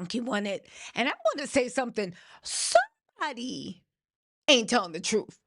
Funky wanted. And I want to say something. Somebody ain't telling the truth.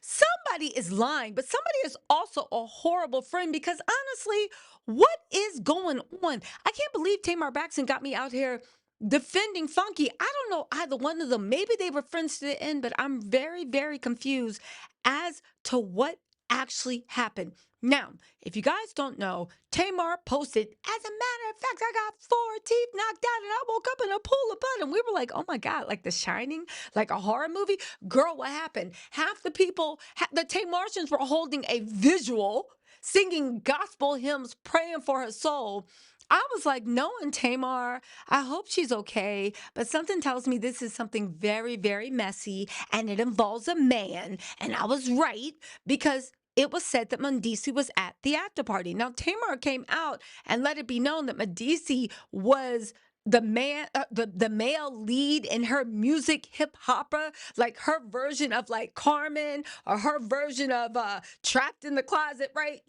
Somebody is lying, but somebody is also a horrible friend because honestly, what is going on? I can't believe Tamar Braxton got me out here defending Funky. I don't know either one of them. Maybe they were friends to the end, but I'm very, very confused as to what actually happened. Now, if you guys don't know, Tamar posted, as a matter of fact, I got four teeth knocked out and I woke up in a pool of blood. And we were like, oh my God, like The Shining, like a horror movie. Girl, what happened? Half the people, the Tamartians were holding a visual, singing gospel hymns, praying for her soul. I was like, knowing Tamar, I hope she's okay. But something tells me this is something very, very messy and it involves a man. And I was right because it was said that Mandisi was at the after party. Now, Tamar came out and let it be known that Mandisi was the male lead in her music hip hopper, like her version of like Carmen or her version of Trapped in the Closet, right?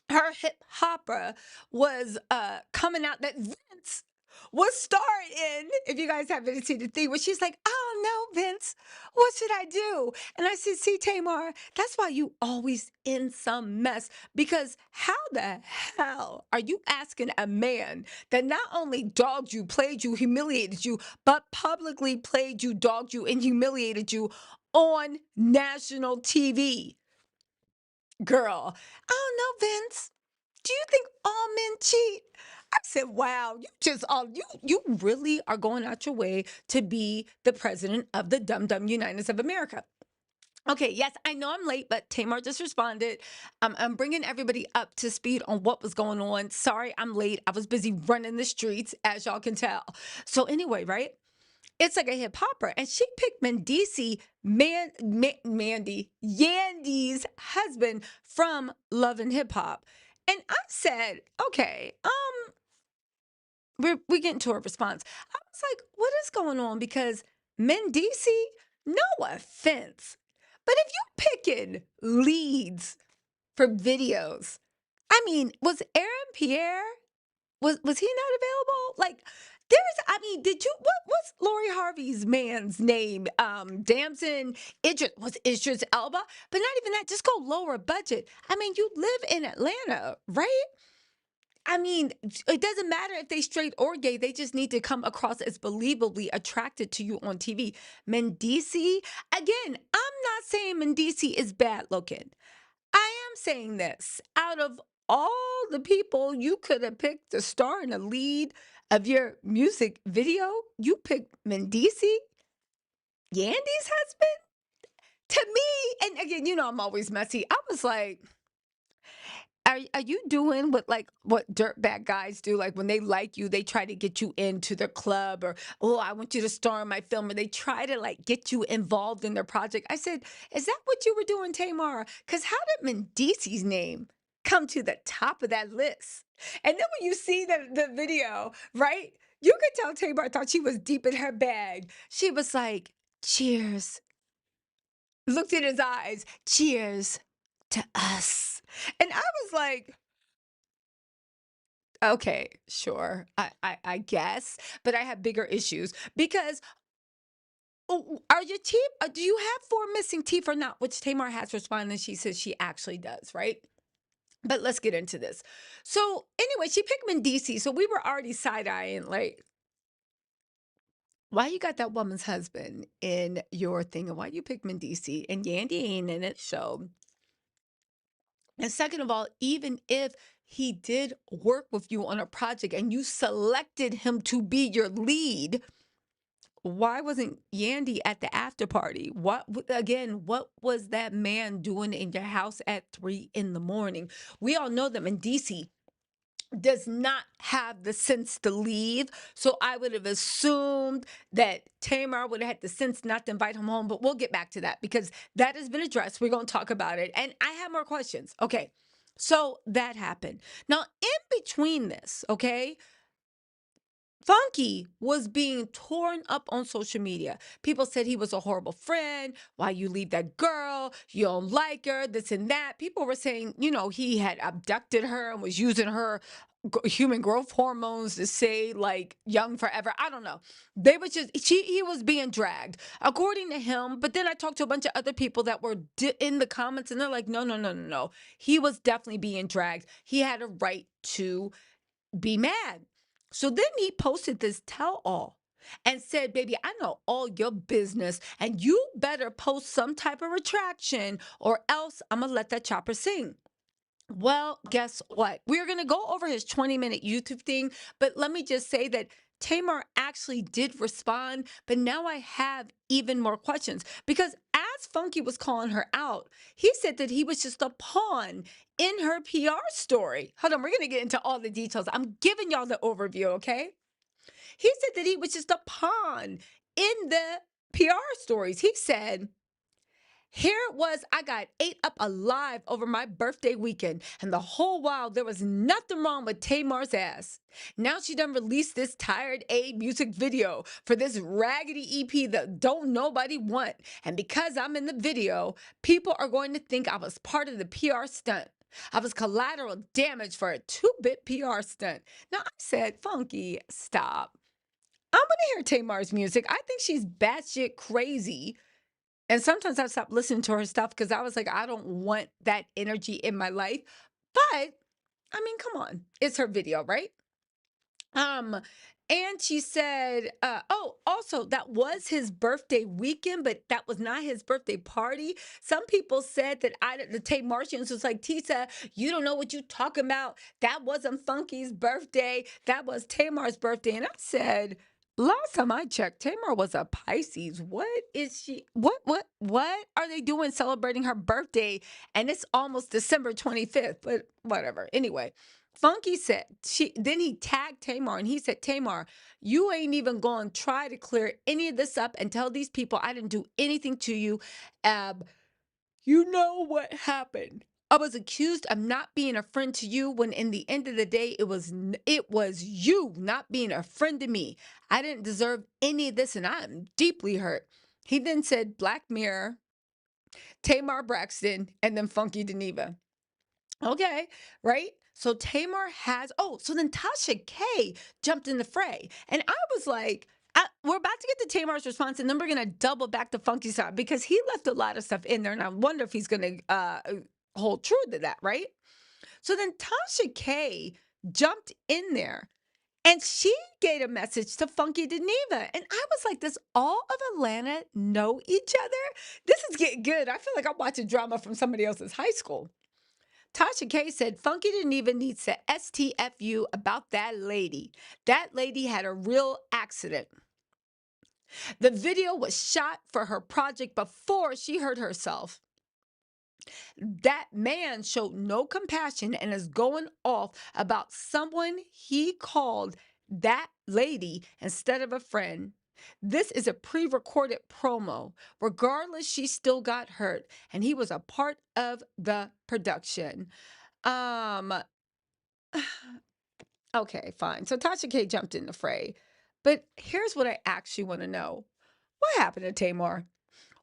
Her hip hopper was coming out that Vince was starred in. If you guys haven't seen the thing where she's like, "Oh no, Vince, what should I do?" And I said, "See, Tamar, that's why you always in some mess. Because how the hell are you asking a man that not only dogged you, played you, humiliated you, but publicly played you, dogged you, and humiliated you on national TV?" Girl, "Oh no, Vince. Do you think all men cheat?" I said, "Wow, you just all you really are going out your way to be the president of the Dum Dum United of America." Okay, yes, I know I'm late, but Tamar just responded. I'm bringing everybody up to speed on what was going on. Sorry, I'm late. I was busy running the streets, as y'all can tell. So anyway, right? It's like a hip hopper, and she picked Mendici, Mandy, Yandy's husband from Love and Hip Hop. And I said, okay, we get into a response. I was like, what is going on? Because Mendici, no offense, but if you picking leads for videos, I mean, was Aaron Pierre? Was he not available? Like, there's I mean, did you what's Lori Harvey's man's name? Damson Idris Elba? But not even that, just go lower budget. I mean, you live in Atlanta, right? I mean, it doesn't matter if they straight or gay, they just need to come across as believably attracted to you on TV. Mendici, again, I'm not saying Mendici is bad looking. I am saying this. Out of all the people you could have picked to star in a lead of your music video, you picked Mendici, Yandy's husband? To me, and again, I'm always messy. I was like, are you doing what dirtbag guys do? Like when they like you, they try to get you into their club or, oh, I want you to star in my film, or they try to like get you involved in their project. I said, is that what you were doing, Tamar? Because how did Mendici's name come to the top of that list? And then when you see the video, right? You could tell Tamar thought she was deep in her bag. She was like, cheers. Looked in his eyes, cheers to us. And I was like, okay, sure. I guess, but I have bigger issues because are your teeth? Do you have four missing teeth or not? Which Tamar has responded. She says she actually does, right? But let's get into this. So anyway, she picked Mendici. So we were already side eyeing, like, why you got that woman's husband in your thing, and why you pick Mendici and Yandy ain't in it? So, and second of all, even if he did work with you on a project and you selected him to be your lead, why wasn't Yandy at the after party? Again, what was that man doing in your house at 3 in the morning? We all know that Mendici does not have the sense to leave. So I would have assumed that Tamar would have had the sense not to invite him home. But we'll get back to that because that has been addressed. We're going to talk about it. And I have more questions. Okay. So that happened. Now, in between this, okay, Funky was being torn up on social media. People said he was a horrible friend. Why you leave that girl? You don't like her, this and that. People were saying, he had abducted her and was using her human growth hormones to say like young forever. I don't know. They was just he was being dragged according to him. But then I talked to a bunch of other people that were in the comments, and they're like, no, no, no, no, no. He was definitely being dragged. He had a right to be mad. So then he posted this tell all and said, baby, I know all your business, and you better post some type of retraction, or else I'm gonna let that chopper sing. Well, guess what? We're going to go over his 20-minute YouTube thing, but let me just say that Tamar actually did respond, but now I have even more questions because as Funky was calling her out, he said that he was just a pawn in her PR story. Hold on, we're going to get into all the details. I'm giving y'all the overview, okay? He said that he was just a pawn in the PR stories. He said, here it was, I got ate up alive over my birthday weekend, and the whole while there was nothing wrong with Tamar's ass. Now she done released this Tired A music video for this raggedy EP that don't nobody want. And because I'm in the video, people are going to think I was part of the PR stunt. I was collateral damage for a 2-bit PR stunt. Now I said, Funky, stop. I want to hear Tamar's music. I think she's batshit crazy. And sometimes I stopped listening to her stuff because I was like, I don't want that energy in my life. But I mean, come on. It's her video, right? Um, and she said, oh, also that was his birthday weekend, but that was not his birthday party. Some people said that the Tate Martians was like, Tisa, you don't know what you talking about. That wasn't Funky's birthday. That was Tamar's birthday. And I said, last time I checked, Tamar was a Pisces. What is she? What are they doing celebrating her birthday? And it's almost December 25th, but whatever. Anyway, Funky said then he tagged Tamar and he said, Tamar, you ain't even going to try to clear any of this up and tell these people I didn't do anything to you. You know what happened. I was accused of not being a friend to you when in the end of the day it was you not being a friend to me. I didn't deserve any of this and I'm deeply hurt. He then said Black Mirror, Tamar Braxton, and then Funky Geneva. Okay, right? So Tamar has, oh, so then Tasha K jumped in the fray. And I was like, we're about to get to Tamar's response, and then we're going to double back to Funky side because he left a lot of stuff in there. And I wonder if he's going to hold true to that, right? So then Tasha K jumped in there and she gave a message to Funky Geneva. And I was like, does all of Atlanta know each other? This is getting good. I feel like I'm watching drama from somebody else's high school. Tasha K said Funky didn't even need to STFU about that lady. That lady had a real accident. The video was shot for her project before she hurt herself. That man showed no compassion and is going off about someone he called that lady instead of a friend. This is a pre recorded promo. Regardless, she still got hurt, and he was a part of the production. Um, Okay, fine. So Tasha K jumped in the fray. But here's what I actually want to know. What happened to Tamar?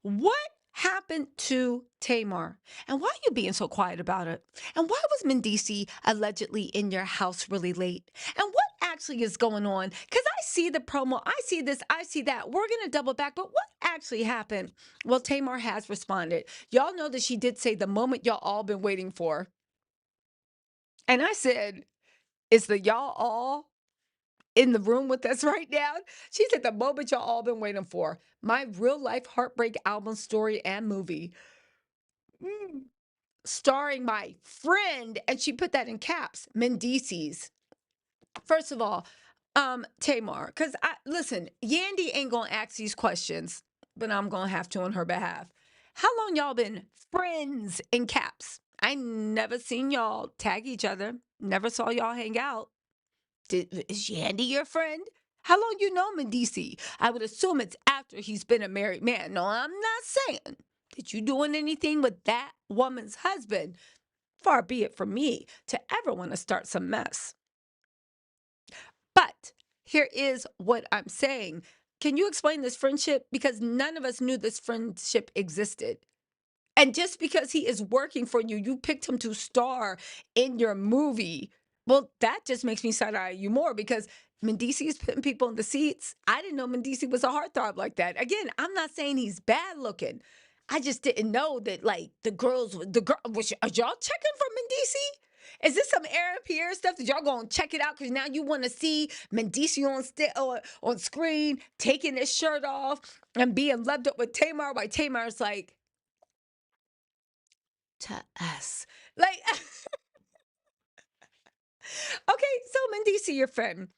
What happened to Tamar? And why are you being so quiet about it? And why was Mendici allegedly in your house really late? And what actually is going on? Because I see the promo, I see this, I see that. We're going to double back, but what actually happened? Well, Tamar has responded. Y'all know that she did say the moment y'all all been waiting for. And I said, is the y'all all in the room with us right now? She said, the moment y'all all been waiting for. My real life heartbreak album story and movie. Mm. Starring my friend, and she put that in caps, Mendices. First of all, Tamar, because I listen, Yandy ain't gonna ask these questions, but I'm gonna have to on her behalf. How long y'all been friends in caps? I never seen y'all tag each other, never saw y'all hang out. Is Yandy your friend? How long you know Medici? I would assume it's after he's been a married man. No, I'm not saying that you doing anything with that woman's husband. Far be it from me to ever want to start some mess. But here is what I'm saying. Can you explain this friendship? Because none of us knew this friendship existed. And just because he is working for you, you picked him to star in your movie. Well, that just makes me side eye you more because Mendici is putting people in the seats. I didn't know Mendici was a heartthrob like that. Again, I'm not saying he's bad looking. I just didn't know that like the girl was are y'all checking for Mendici? Is this some Aaron Pierre stuff that y'all gonna check it out because now you want to see Mendici on screen taking his shirt off and being loved up with Tamar while Tamar's like to us. Like okay, so Mendici, your friend.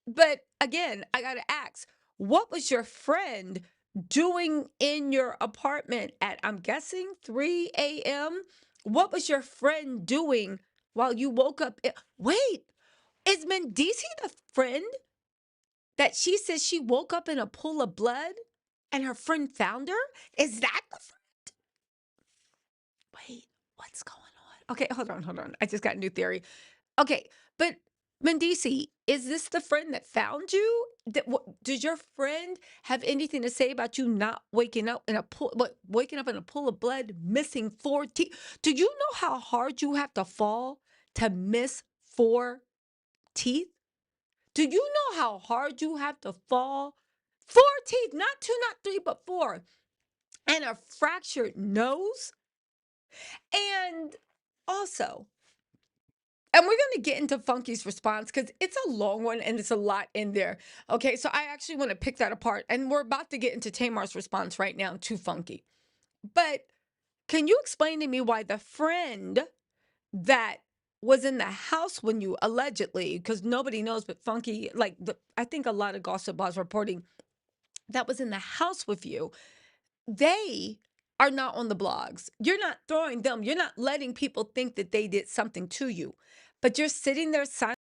But again, I got to ask, what was your friend doing in your apartment at, I'm guessing, 3 a.m.? What was your friend doing while you woke up? Wait, is Mendici the friend that she says she woke up in a pool of blood and her friend found her? Is that the wait, what's going on? Okay, hold on. I just got a new theory. Okay, but Mendici, is this the friend that found you? Does your friend have anything to say about you not waking up in a pool, waking up in a pool of blood, missing 4 teeth? Do you know how hard you have to fall to miss 4 teeth? Do you know how hard you have to fall? 4 teeth, not two, not three, but four, and a fractured nose, and also. And we're going to get into Funky's response because it's a long one and it's a lot in there. Okay, so I actually want to pick that apart. And we're about to get into Tamar's response right now to Funky. But can you explain to me why the friend that was in the house when you allegedly, because nobody knows but Funky, like I think a lot of gossip was reporting that was in the house with you, they are not on the blogs. You're not throwing them, you're not letting people think that they did something to you, but you're sitting there silent